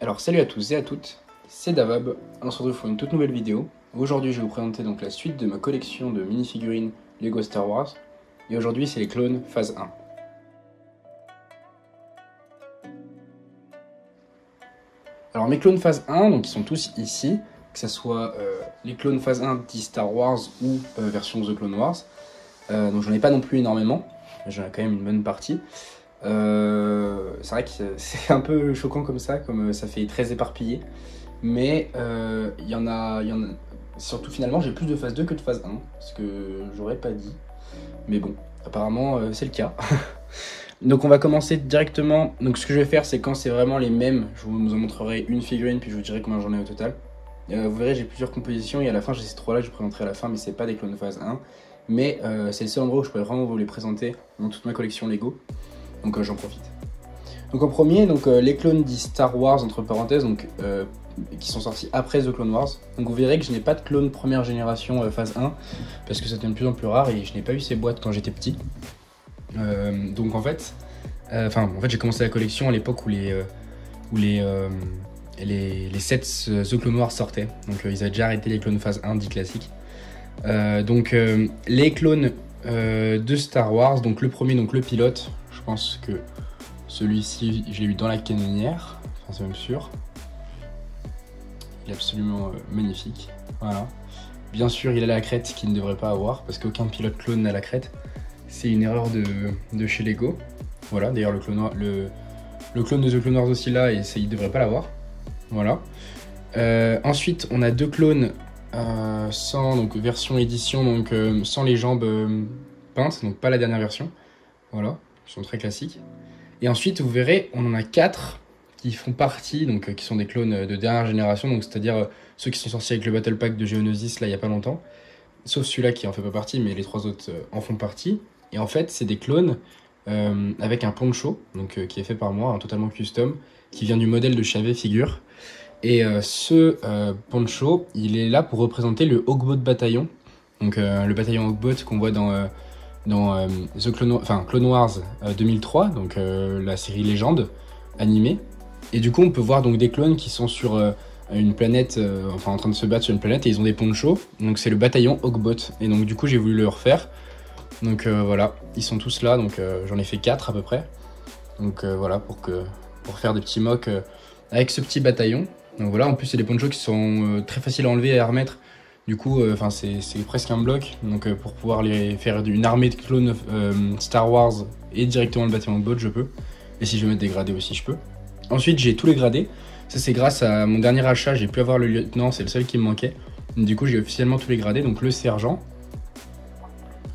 Alors salut à tous et à toutes, c'est Davab, on se retrouve pour une toute nouvelle vidéo. Aujourd'hui je vais vous présenter donc la suite de ma collection de mini-figurines Lego Star Wars. Et aujourd'hui c'est les clones phase 1. Alors mes clones phase 1, donc ils sont tous ici, que ce soit les clones phase 1 dit Star Wars ou version The Clone Wars. Donc j'en ai pas non plus énormément, mais j'en ai quand même une bonne partie. C'est vrai que c'est un peu choquant comme ça fait très éparpillé. Mais il y en a, surtout finalement j'ai plus de phase 2 que de phase 1, ce que j'aurais pas dit. Mais bon, apparemment c'est le cas. Donc on va commencer directement. Donc ce que je vais faire, c'est quand c'est vraiment les mêmes, je vous en montrerai une figurine puis je vous dirai combien j'en ai au total. Vous verrez, j'ai plusieurs compositions et à la fin j'ai ces trois là que je vous présenterai à la fin, mais c'est pas des clones phase 1. Mais c'est le seul endroit où je pourrais vraiment vous les présenter dans toute ma collection Lego. Donc j'en profite. Donc en premier, les clones dits Star Wars entre parenthèses, qui sont sortis après The Clone Wars. Donc vous verrez que je n'ai pas de clone première génération phase 1 parce que ça devient de plus en plus rare et je n'ai pas eu ces boîtes quand j'étais petit. Donc en fait j'ai commencé la collection à l'époque où les sets The Clone Wars sortaient. Donc ils avaient déjà arrêté les clones phase 1 dits classiques. Les clones de Star Wars, donc le premier, donc le pilote, je pense que celui-ci je l'ai eu dans la canonnière, enfin c'est même sûr. Il est absolument magnifique, voilà. Bien sûr il a la crête qu'il ne devrait pas avoir parce qu'aucun pilote clone n'a la crête. C'est une erreur de chez Lego. Voilà, d'ailleurs le clone de The Clone Wars aussi là et il ne devrait pas l'avoir. Voilà. Ensuite on a deux clones sans donc version édition, sans les jambes peintes, donc pas la dernière version. Voilà, ils sont très classiques. Et ensuite vous verrez on en a 4 qui font partie, qui sont des clones de dernière génération, donc c'est-à-dire ceux qui sont sortis avec le Battle Pack de Geonosis là il y a pas longtemps, sauf celui-là qui en fait pas partie, mais les 3 autres en font partie. Et en fait c'est des clones avec un poncho, qui est fait par moi, totalement custom, qui vient du modèle de chez Figure. Et ce poncho, il est là pour représenter le Hawkbot bataillon, le bataillon Hawkbot qu'on voit dans Clone Wars 2003, la série Légende animée. Et du coup on peut voir donc des clones qui sont sur une planète, en train de se battre sur une planète et ils ont des ponchos. Donc c'est le bataillon Hawkbot. Et donc du coup j'ai voulu le refaire. Donc voilà, ils sont tous là, j'en ai fait 4 à peu près. Donc voilà, pour faire des petits mocks avec ce petit bataillon. Donc voilà, en plus c'est des ponchos qui sont très faciles à enlever et à remettre. Du coup, c'est presque un bloc. Donc pour pouvoir les faire une armée de clones Star Wars et directement le bataillon Hawkbot, je peux. Et si je veux mettre des gradés aussi, je peux. Ensuite, j'ai tous les gradés. Ça, c'est grâce à mon dernier achat. J'ai pu avoir le lieutenant, c'est le seul qui me manquait. Du coup, j'ai officiellement tous les gradés. Donc, le sergent.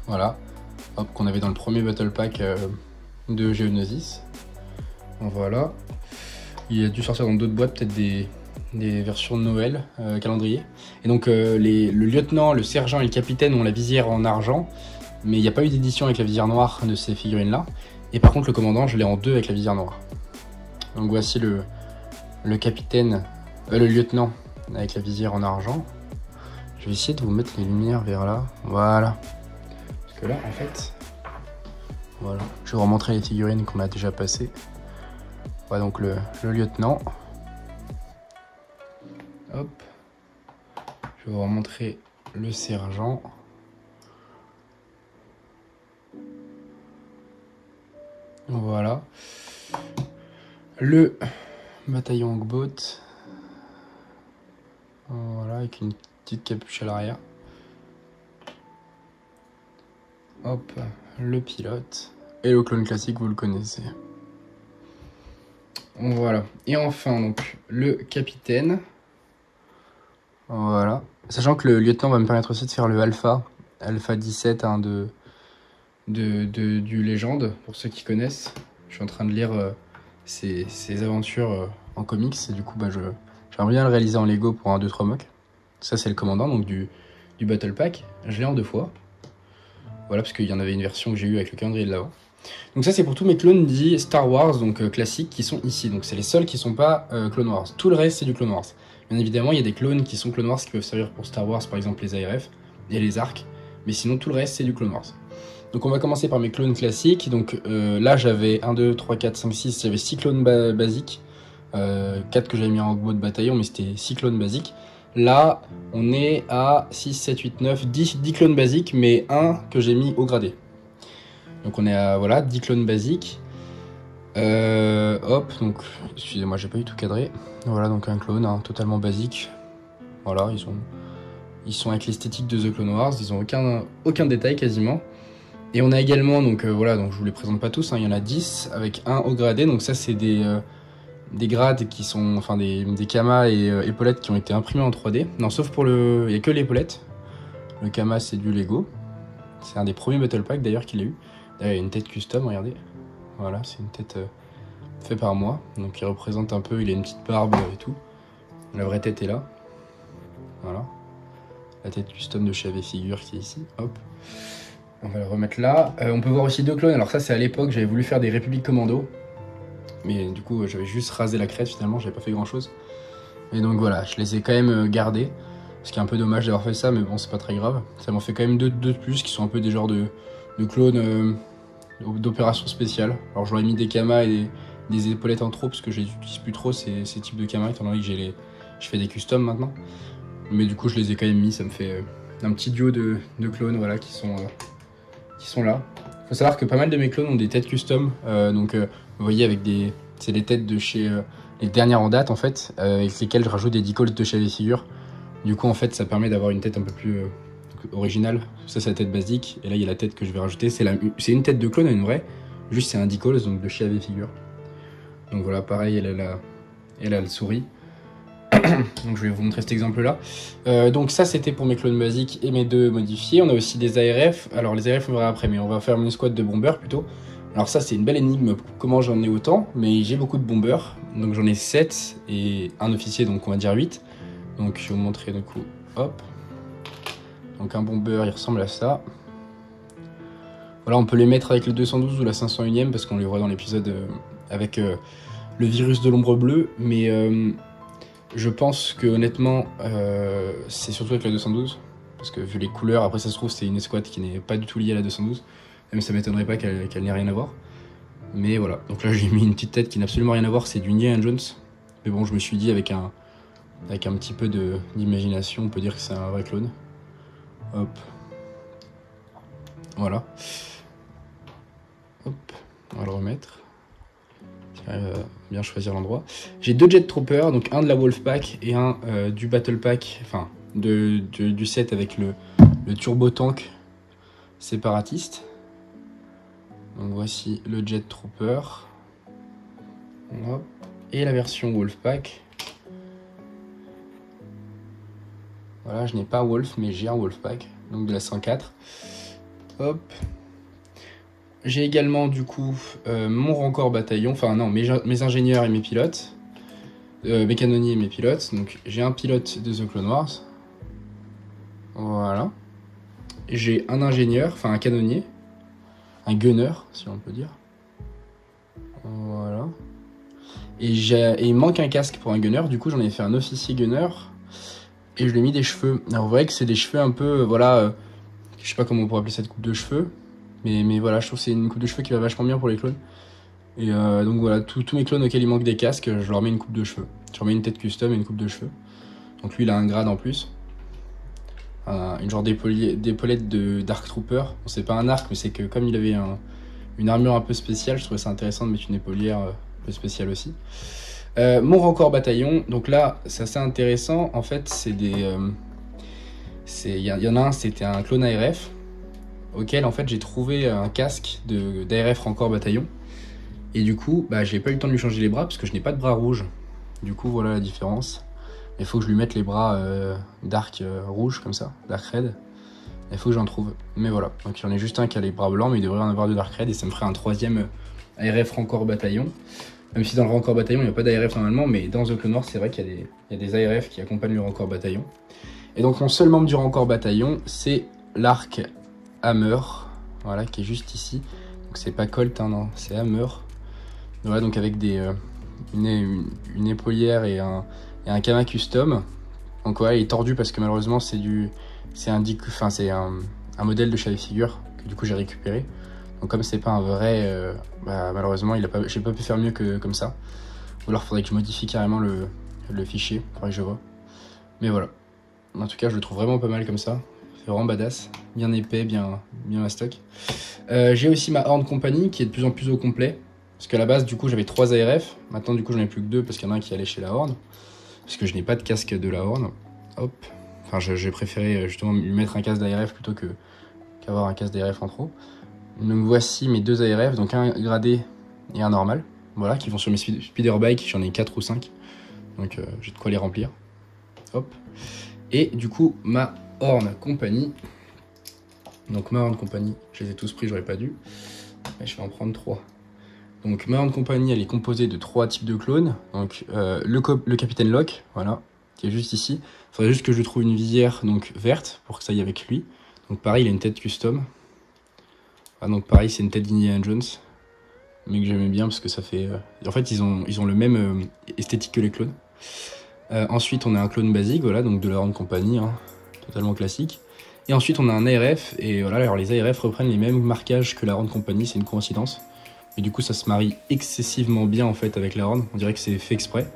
Voilà. Hop, qu'on avait dans le premier Battle Pack de Geonosis. Voilà. Il a dû sortir dans d'autres boîtes, peut-être des versions de Noël, calendrier. Et donc, le lieutenant, le sergent et le capitaine ont la visière en argent. Mais il n'y a pas eu d'édition avec la visière noire de ces figurines-là. Et par contre, le commandant, je l'ai en 2 avec la visière noire. Donc voici le capitaine, le lieutenant avec la visière en argent. Je vais essayer de vous mettre les lumières vers là. Voilà. Parce que là, en fait, voilà. Je vais vous remontrer les figurines qu'on a déjà passées. Voilà donc le lieutenant. Hop. Je vais vous remontrer le sergent. Voilà. Le bataillon Hawkbot. Voilà, avec une petite capuche à l'arrière. Hop, le pilote. Et le clone classique, vous le connaissez. Voilà. Et enfin, donc, le capitaine. Voilà. Sachant que le lieutenant va me permettre aussi de faire le Alpha 17 du Légende, pour ceux qui connaissent. Je suis en train de lire ses aventures en comics, et du coup, j'aimerais bien le réaliser en Lego pour un 2-3 mocks. Ça, c'est le commandant donc du Battle Pack. Je l'ai en 2 fois. Voilà, parce qu'il y en avait une version que j'ai eue avec le calendrier de l'avant. Donc ça, c'est pour tous mes clones dits Star Wars, classiques, qui sont ici. Donc c'est les seuls qui sont pas Clone Wars. Tout le reste, c'est du Clone Wars. Bien évidemment, il y a des clones qui sont Clone Wars qui peuvent servir pour Star Wars, par exemple les ARF et les arcs. Mais sinon, tout le reste, c'est du Clone Wars. Donc on va commencer par mes clones classiques. Donc là, j'avais 1, 2, 3, 4, 5, 6, j'avais 6 clones basiques. 4 que j'avais mis en Ogbo de bataillon, mais c'était 6 clones basiques. Là, on est à 6, 7, 8, 9, 10 clones basiques, mais un que j'ai mis au gradé. Donc on est à voilà, 10 clones basiques. Hop, donc excusez-moi, j'ai pas eu tout cadré. Voilà, donc un clone totalement basique. Voilà, ils sont avec l'esthétique de The Clone Wars, ils ont aucun détail quasiment. Et on a également, donc voilà, donc je vous les présente pas tous, il y en a 10 avec un au gradé. Donc ça, c'est des grades qui sont, enfin des kamas et épaulettes qui ont été imprimés en 3D. Non, sauf pour il y a que l'épaulette. Le kama, c'est du Lego. C'est un des premiers Battle Pack d'ailleurs qu'il a eu. D'ailleurs, il y a une tête custom, regardez. Voilà, c'est une tête faite par moi. Donc il représente un peu, il a une petite barbe et tout. La vraie tête est là. Voilà. La tête custom de chez AV Figure qui est ici. Hop. On va le remettre là. On peut voir aussi 2 clones. Alors ça, c'est à l'époque, j'avais voulu faire des Républiques Commando. Mais du coup, j'avais juste rasé la crête finalement, j'avais pas fait grand chose. Et donc voilà, je les ai quand même gardés. Ce qui est un peu dommage d'avoir fait ça, mais bon, c'est pas très grave. Ça m'en fait quand même deux de plus qui sont un peu des genres de clones d'opérations spéciales. Alors j'aurais mis des kamas et des épaulettes en trop parce que j'utilise plus trop ces types de kamas étant donné que je fais des customs maintenant. Mais du coup, je les ai quand même mis, ça me fait un petit duo de clones voilà, qui sont là. Faut savoir que pas mal de mes clones ont des têtes custom, vous voyez avec c'est des têtes de chez les dernières en date en fait, avec lesquelles je rajoute des decals de chez les figures. Du coup en fait ça permet d'avoir une tête un peu plus originale. Ça c'est la tête basique et là il y a la tête que je vais rajouter. C'est une tête de clone, une vraie, juste c'est un decals donc de chez AV Figure. Donc voilà pareil elle a le souris. Donc je vais vous montrer cet exemple là. Donc ça c'était pour mes clones basiques et mes 2 modifiés. On a aussi des ARF. Alors les ARF on verra après, mais on va faire une squad de bombers plutôt. Alors ça c'est une belle énigme, comment j'en ai autant, mais j'ai beaucoup de bombers. Donc j'en ai 7 et un officier, donc on va dire 8. Donc je vais vous montrer du coup, hop. Donc un bomber il ressemble à ça. Voilà, on peut les mettre avec le 212 ou la 501ème parce qu'on les voit dans l'épisode avec le virus de l'ombre bleue, mais je pense que honnêtement c'est surtout avec la 212 parce que vu les couleurs, après ça se trouve c'est une escouade qui n'est pas du tout liée à la 212, même ça m'étonnerait pas qu'elle n'ait rien à voir, mais voilà. Donc là j'ai mis une petite tête qui n'a absolument rien à voir, c'est du Indiana Jones, mais bon je me suis dit avec un petit peu d'imagination on peut dire que c'est un vrai clone. Hop, voilà, hop, on va le remettre. Bien choisir l'endroit. J'ai 2 Jet Troopers, donc un de la Wolfpack et un du Battle Pack, enfin du set avec le Turbo Tank séparatiste. Donc voici le Jet Trooper. Hop. Et la version Wolfpack. Voilà, je n'ai pas Wolf, mais j'ai un Wolfpack, donc de la 104. Hop. J'ai également du coup mon Rancor bataillon, enfin non, mes ingénieurs et mes pilotes, mes canonniers et mes pilotes. Donc j'ai un pilote de The Clone Wars, voilà. J'ai un ingénieur, enfin un canonnier, un gunner si on peut dire, voilà. Et il manque un casque pour un gunner, du coup j'en ai fait un officier gunner et je lui ai mis des cheveux. Alors vous voyez que c'est des cheveux un peu, voilà, je sais pas comment on pourrait appeler cette coupe de cheveux. Mais voilà, je trouve que c'est une coupe de cheveux qui va vachement bien pour les clones. Et donc voilà, tous mes clones auxquels il manque des casques, je leur mets une coupe de cheveux. Je leur mets une tête custom et une coupe de cheveux. Donc lui, il a un grade en plus. Une genre d'épaulette de Dark Trooper. Bon, c'est pas un arc, mais c'est que comme il avait une armure un peu spéciale, je trouvais ça intéressant de mettre une épaulière un peu spéciale aussi. Mon Rancor bataillon, donc là, c'est assez intéressant. En fait, c'est des... Il y en a un, c'était un clone ARF. Auquel en fait j'ai trouvé un casque d'ARF Rancor bataillon et du coup j'ai pas eu le temps de lui changer les bras parce que je n'ai pas de bras rouges, du coup voilà la différence. Il faut que je lui mette les bras dark rouge comme ça, dark red, il faut que j'en trouve, mais voilà. Donc il y en a juste un qui a les bras blancs mais il devrait en avoir de dark red et ça me ferait un 3ème ARF Rancor bataillon, même si dans le Rancor bataillon il n'y a pas d'ARF normalement, mais dans The Clone Wars c'est vrai qu'il y a des ARF qui accompagnent le Rancor bataillon. Et donc mon seul membre du Rancor bataillon c'est l'arc Hammer, voilà, qui est juste ici. Donc c'est pas Colt, hein, non, c'est Hammer. Voilà, donc avec une épaulière et un kama custom. Donc ouais, il est tordu parce que malheureusement c'est un modèle de chez AV Figure que du coup j'ai récupéré. Donc comme c'est pas un vrai, malheureusement j'ai pas pu faire mieux que comme ça. Ou alors faudrait que je modifie carrément le fichier, faudrait que je vois. Mais voilà. En tout cas, je le trouve vraiment pas mal comme ça. C'est vraiment badass. Bien épais, bien à stock. J'ai aussi ma Horn Company qui est de plus en plus au complet. Parce qu'à la base, du coup, j'avais 3 ARF. Maintenant, du coup, j'en ai plus que 2 parce qu'il y en a un qui allait chez la Horn. Parce que je n'ai pas de casque de la Horn. Hop. Enfin, j'ai préféré justement lui mettre un casque d'ARF plutôt qu'avoir un casque d'ARF en trop. Donc voici mes 2 ARF, donc un gradé et un normal. Voilà, qui vont sur mes speederbikes. J'en ai 4 ou 5. Donc j'ai de quoi les remplir. Hop. Et du coup, ma Horn Company. Donc ma Horn Company, je les ai tous pris, j'aurais pas dû. Mais je vais en prendre 3. Donc ma Horn Company, elle est composée de 3 types de clones. Donc le Capitaine Locke, voilà, qui est juste ici. Il faudrait juste que je trouve une visière donc verte pour que ça aille avec lui. Donc pareil, il a une tête custom. Ah, donc pareil, c'est une tête d'Indiana Jones. Mais que j'aimais bien parce que ça fait... En fait, ils ont le même esthétique que les clones. Ensuite, on a un clone basique, voilà, donc de la Horn Company, hein, totalement classique. Et ensuite, on a un ARF, et voilà, alors les ARF reprennent les mêmes marquages que la Horn Company, c'est une coïncidence. Et du coup, ça se marie excessivement bien, en fait, avec la Horn. On dirait que c'est fait exprès,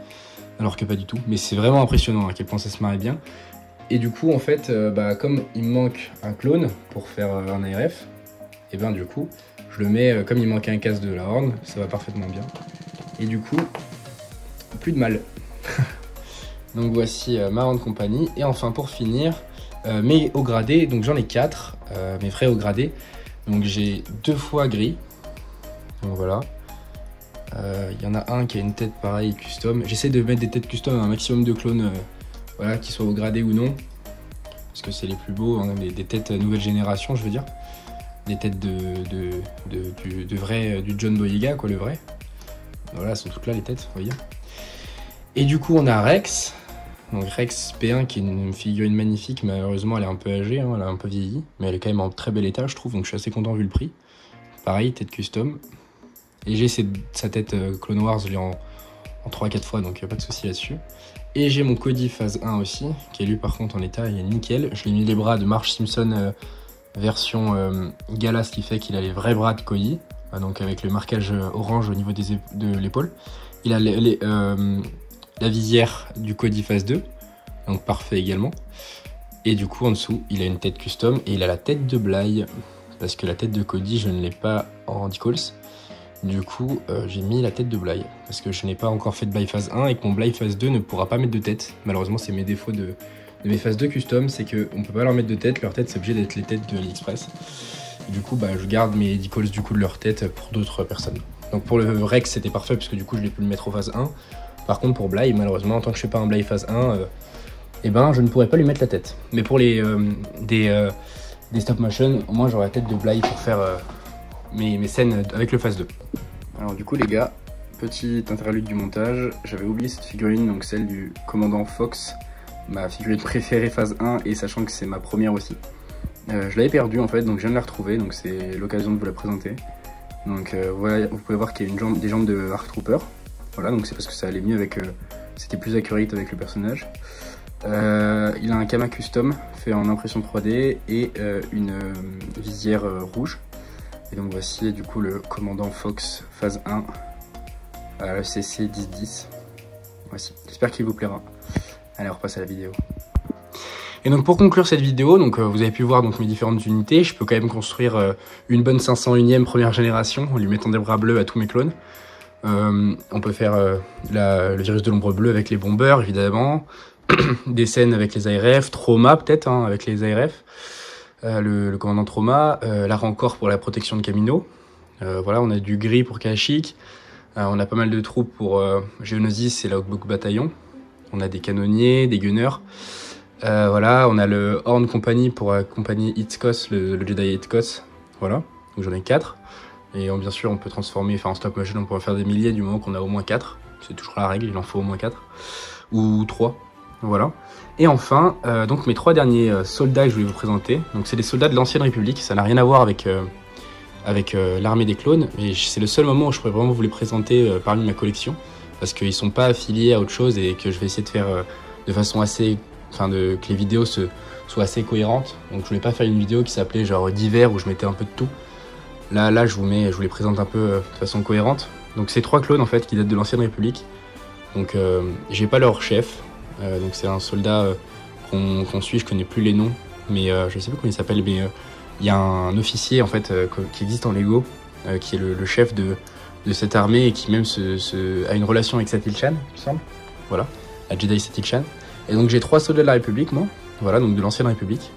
alors que pas du tout. Mais c'est vraiment impressionnant à quel point ça se marie bien. Et du coup, en fait, comme il me manque un clone pour faire un ARF, et ben du coup, je le mets, comme il manquait un casque de la Horn, ça va parfaitement bien. Et du coup, plus de mal. Donc voici ma Horn Company. Et enfin, pour finir, mes hauts gradés, donc j'en ai 4, mes vrais hauts gradés. Donc j'ai 2 fois gris. Donc voilà. Il y en a un qui a une tête pareille custom. J'essaie de mettre des têtes custom à un maximum de clones, voilà, qui soient hauts gradés ou non. Parce que c'est les plus beaux, hein, des têtes nouvelle génération, je veux dire. Des têtes du vrai, du John Boyega, quoi, le vrai. Voilà, elles sont toutes là les têtes, vous voyez. Et du coup, on a Rex. Donc Rex P1 qui est une figurine magnifique, malheureusement elle est un peu âgée, hein, elle a un peu vieilli, mais elle est quand même en très bel état je trouve, donc je suis assez content vu le prix. Pareil, tête custom. Et j'ai sa tête Clone Wars, je l'ai en 3-4 fois, donc il n'y a pas de souci là-dessus. Et j'ai mon Cody phase 1 aussi, qui est lui par contre en état, il est nickel. Je lui ai mis les bras de Marge Simpson version Gala, ce qui fait qu'il a les vrais bras de Cody, donc avec le marquage orange au niveau de l'épaule. Il a la visière du Cody phase 2, donc parfait également. Et du coup en dessous il a une tête custom et il a la tête de Bly, parce que la tête de Cody je ne l'ai pas en decals. Du coup j'ai mis la tête de Bly, parce que je n'ai pas encore fait de Bly phase 1 et que mon Bly phase 2 ne pourra pas mettre de tête. Malheureusement c'est mes défauts de mes phase 2 custom, c'est qu'on ne peut pas leur mettre de tête, leur tête c'est obligé d'être les têtes de AliExpress. Et du coup je garde mes decals du coup de leur tête pour d'autres personnes. Donc pour le Rex c'était parfait parce que du coup je l'ai pu le mettre au phase 1. Par contre pour Bly, malheureusement, tant que je fais pas un Bly phase 1, eh ben, je ne pourrais pas lui mettre la tête. Mais pour des stop motion, au moins j'aurai la tête de Bly pour faire mes scènes avec le phase 2. Alors du coup les gars, petit interlude du montage, j'avais oublié cette figurine, donc celle du commandant Fox, ma figurine préférée phase 1, et sachant que c'est ma première aussi. Je l'avais perdue en fait, donc je viens de la retrouver, donc c'est l'occasion de vous la présenter. Donc voilà, vous pouvez voir qu'il y a des jambes de Arc Trooper. Voilà, donc c'est parce que ça allait mieux avec... c'était plus accurate avec le personnage. Il a un Kama custom fait en impression 3D et une visière rouge. Et donc voici du coup le commandant Fox phase 1 à le CC 1010. Voici, j'espère qu'il vous plaira. Allez, on repasse à la vidéo. Et donc pour conclure cette vidéo, donc vous avez pu voir donc mes différentes unités. Je peux quand même construire une bonne 501e première génération en lui mettant des bras bleus à tous mes clones. On peut faire le virus de l'ombre bleue avec les bombers évidemment, des scènes avec les ARF, Trauma peut-être hein, avec les ARF, le commandant Trauma, la Rancor pour la protection de Camino, voilà, on a du gris pour Kashyyyk, on a pas mal de troupes pour Geonosis et la Hawkbook Bataillon, on a des canonniers, des gunners, voilà, on a le Horn Company pour accompagner Hitscos, le Jedi Hitscos, voilà, donc j'en ai 4. Et bien sûr, on peut transformer, enfin en stop motion, on pourrait faire des milliers du moment qu'on a au moins 4. C'est toujours la règle, il en faut au moins 4. Ou 3, voilà. Et enfin, donc mes 3 derniers soldats que je vais vous présenter. Donc c'est des soldats de l'Ancienne République, ça n'a rien à voir avec l'armée des clones. Mais c'est le seul moment où je pourrais vraiment vous les présenter parmi ma collection. Parce qu'ils ne sont pas affiliés à autre chose et que je vais essayer de faire de façon assez... Enfin, que les vidéos soient assez cohérentes. Donc je voulais pas faire une vidéo qui s'appelait genre divers où je mettais un peu de tout. Là, je vous les présente un peu de façon cohérente. Donc c'est 3 clones en fait qui datent de l'Ancienne République. Donc j'ai pas leur chef, donc c'est un soldat qu'on suit, je connais plus les noms, mais je sais plus comment il s'appelle, mais il y a un officier en fait qui existe en Lego, qui est le chef de cette armée et qui même a une relation avec Satil-Chan, il me semble. Voilà, la Jedi Satil-Chan. Et donc j'ai 3 soldats de la République, moi, voilà, donc de l'ancienne République.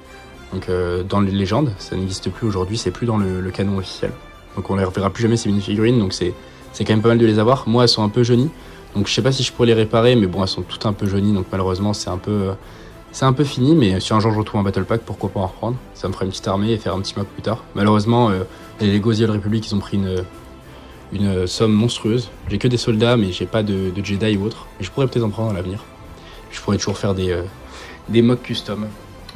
Donc dans les légendes, ça n'existe plus aujourd'hui, c'est plus dans le canon officiel. Donc on les reverra plus jamais ces mini-figurines, donc c'est quand même pas mal de les avoir. Moi, elles sont un peu jaunies, donc je sais pas si je pourrais les réparer, mais bon, elles sont toutes un peu jaunies, donc malheureusement c'est un peu fini, mais si un jour je retrouve un Battle Pack, pourquoi pas en reprendre. Ça me ferait une petite armée et faire un petit map plus tard. Malheureusement, les Lego The Old Republic, ils ont pris une somme monstrueuse. J'ai que des soldats, mais j'ai pas de Jedi ou autre. Mais je pourrais peut-être en prendre à l'avenir. Je pourrais toujours faire des mocks custom.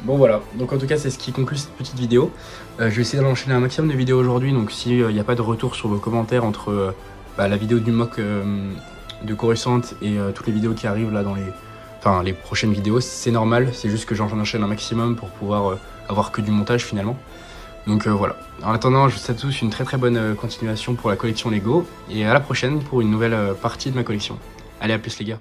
Bon voilà, donc en tout cas c'est ce qui conclut cette petite vidéo. Je vais essayer d'enchaîner un maximum de vidéos aujourd'hui, donc s'il n'y a pas de retour sur vos commentaires entre la vidéo du mock de Coruscant et toutes les vidéos qui arrivent là dans les prochaines vidéos, c'est normal, c'est juste que j'en enchaîne un maximum pour pouvoir avoir que du montage finalement. Donc voilà, en attendant je vous souhaite à tous une très bonne continuation pour la collection Lego, et à la prochaine pour une nouvelle partie de ma collection. Allez, à plus les gars.